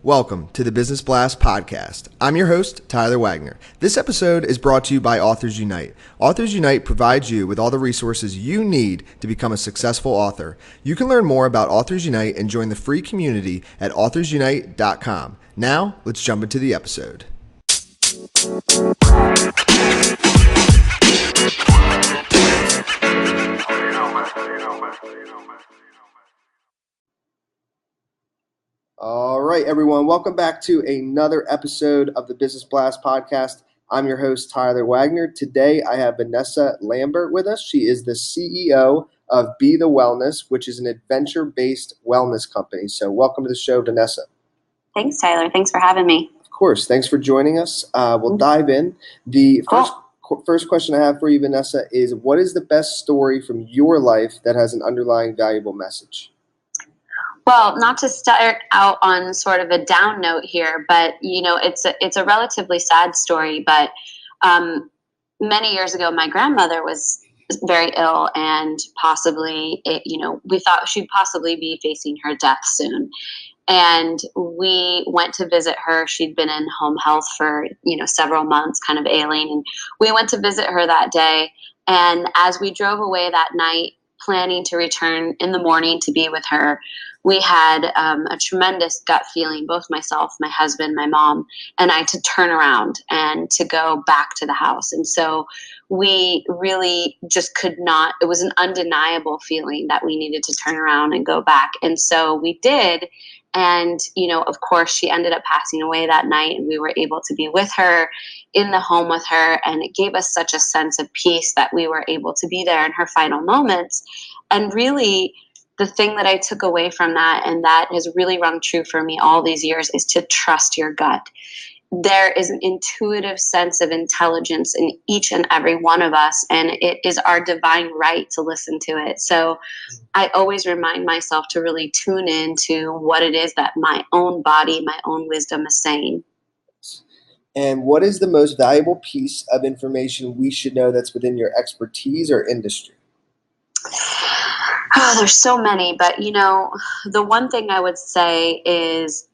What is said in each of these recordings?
Welcome to the Business Blast podcast. I'm your host, Tyler Wagner. This episode is brought to you by Authors Unite. Authors Unite provides you with all the resources you need to become a successful author. You can learn more about Authors Unite and join the free community at authorsunite.com. Now, let's jump into the episode. All right, everyone. Welcome back to another episode of the Business Blast podcast. I'm your host, Tyler Wagner. Today, I have Vanessa Lambert with us. She is the CEO of Be the Wellness, which is an adventure-based wellness company. So welcome to the show, Vanessa. Thanks, Tyler. Thanks for having me. Of course. Thanks for joining us. We'll dive in. The first question I have for you, Vanessa, is what is the best story from your life that has an underlying valuable message? Well, not to start out on sort of a down note here, but it's a relatively sad story. But many years ago, my grandmother was very ill, and we thought she'd possibly be facing her death soon. And we went to visit her. She'd been in home health for several months, kind of ailing, and we went to visit her that day. And as we drove away that night, planning to return in the morning to be with her, we had a tremendous gut feeling, both myself, my husband, my mom, and I, to turn around and to go back to the house. And so we really just could not, it was an undeniable feeling that we needed to turn around and go back. And so we did. And, of course, she ended up passing away that night, and we were able to be with her, in the home with her. And it gave us such a sense of peace that we were able to be there in her final moments. And really, the thing that I took away from that, and that has really rung true for me all these years, is to trust your gut. There is an intuitive sense of intelligence in each and every one of us, and it is our divine right to listen to it. So I always remind myself to really tune in to what it is that my own body, my own wisdom is saying. And what is the most valuable piece of information we should know that's within your expertise or industry? Oh, there's so many, but the one thing I would say is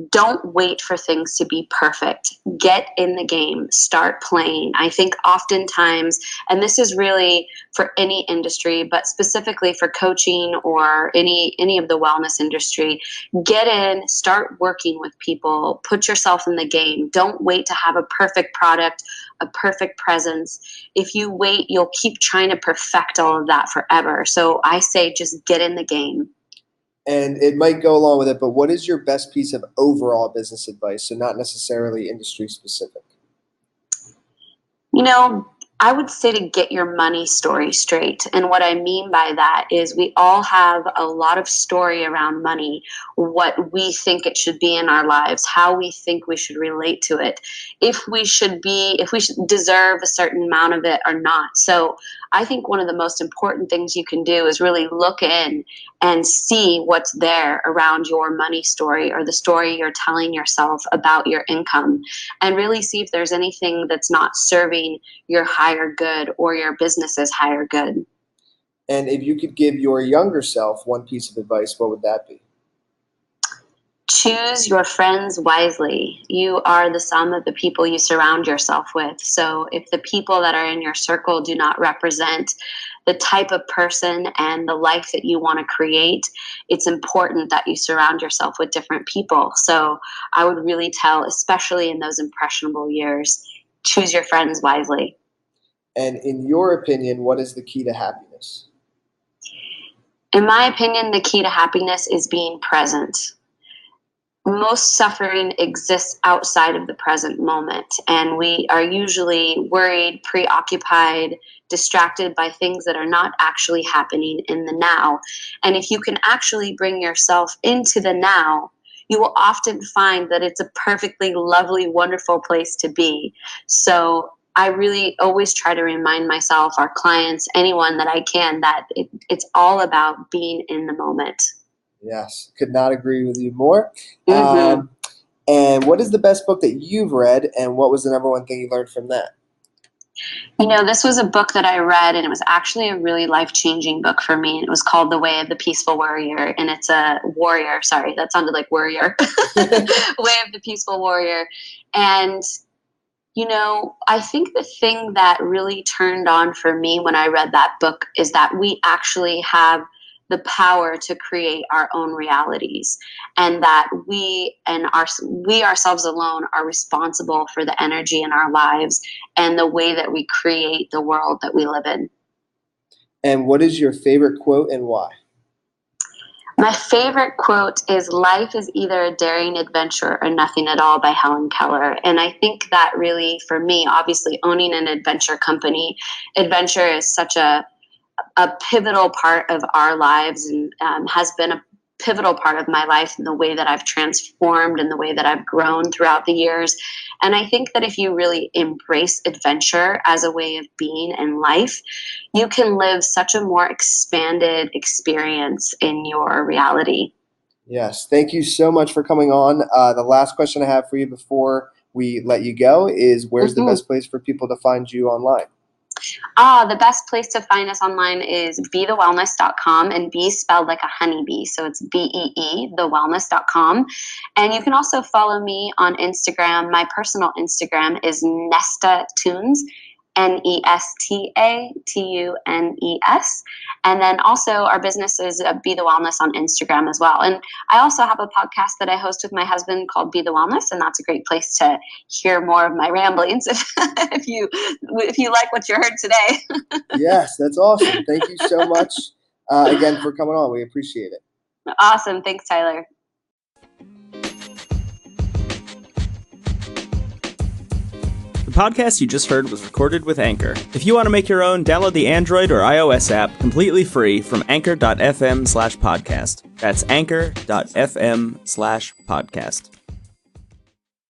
don't wait for things to be perfect. Get in the game. Start playing. I think oftentimes, and this is really for any industry, but specifically for coaching or any of the wellness industry, get in, start working with people, put yourself in the game. Don't wait to have a perfect product, a perfect presence. If you wait, you'll keep trying to perfect all of that forever. So I say just get in the game. And it might go along with it, but what is your best piece of overall business advice? So not necessarily industry specific. I would say to get your money story straight. And what I mean by that is we all have a lot of story around money, what we think it should be in our lives, how we think we should relate to it, if we should deserve a certain amount of it or not. So I think one of the most important things you can do is really look in and see what's there around your money story, or the story you're telling yourself about your income, and really see if there's anything that's not serving your higher good or your business's higher good. And if you could give your younger self one piece of advice, what would that be? Choose your friends wisely. You are the sum of the people you surround yourself with. So if the people that are in your circle do not represent the type of person and the life that you want to create, it's important that you surround yourself with different people. So I would really tell, especially in those impressionable years, choose your friends wisely. And in your opinion, what is the key to happiness? In my opinion, the key to happiness is being present. Most suffering exists outside of the present moment, and we are usually worried, preoccupied, distracted by things that are not actually happening in the now. And if you can actually bring yourself into the now, you will often find that it's a perfectly lovely, wonderful place to be. So I really always try to remind myself, our clients, anyone that I can, that it's all about being in the moment. Yes, could not agree with you more. Mm-hmm. And what is the best book that you've read, and what was the number one thing you learned from that? This was a book that I read, and it was actually a really life-changing book for me. And it was called The Way of the Peaceful Warrior. And it's a warrior. Sorry, that sounded like warrior. Way of the Peaceful Warrior. And, I think the thing that really turned on for me when I read that book is that we actually have the power to create our own realities, and that we ourselves alone are responsible for the energy in our lives and the way that we create the world that we live in. And what is your favorite quote and why? My favorite quote is "Life is either a daring adventure or nothing at all" by Helen Keller. And I think that really, for me, obviously owning an adventure company, adventure is such a pivotal part of our lives, and has been a pivotal part of my life in the way that I've transformed and the way that I've grown throughout the years. And I think that if you really embrace adventure as a way of being in life, you can live such a more expanded experience in your reality. Yes. Thank you so much for coming on. The last question I have for you before we let you go is, where's the best place for people to find you online? The best place to find us online is beethewellness.com, and bee spelled like a honeybee. So it's BEE, thewellness.com. And you can also follow me on Instagram. My personal Instagram is Nesta Tunes, NESTATUNES. And then also our business is Be the Wellness on Instagram as well. And I also have a podcast that I host with my husband called Be the Wellness, and that's a great place to hear more of my ramblings if you like what you heard today. Yes, that's awesome. Thank you so much again for coming on. We appreciate it. Awesome. Thanks, Tyler. The podcast you just heard was recorded with Anchor. If you want to make your own, download the Android or iOS app completely free from anchor.fm/podcast. That's anchor.fm/podcast.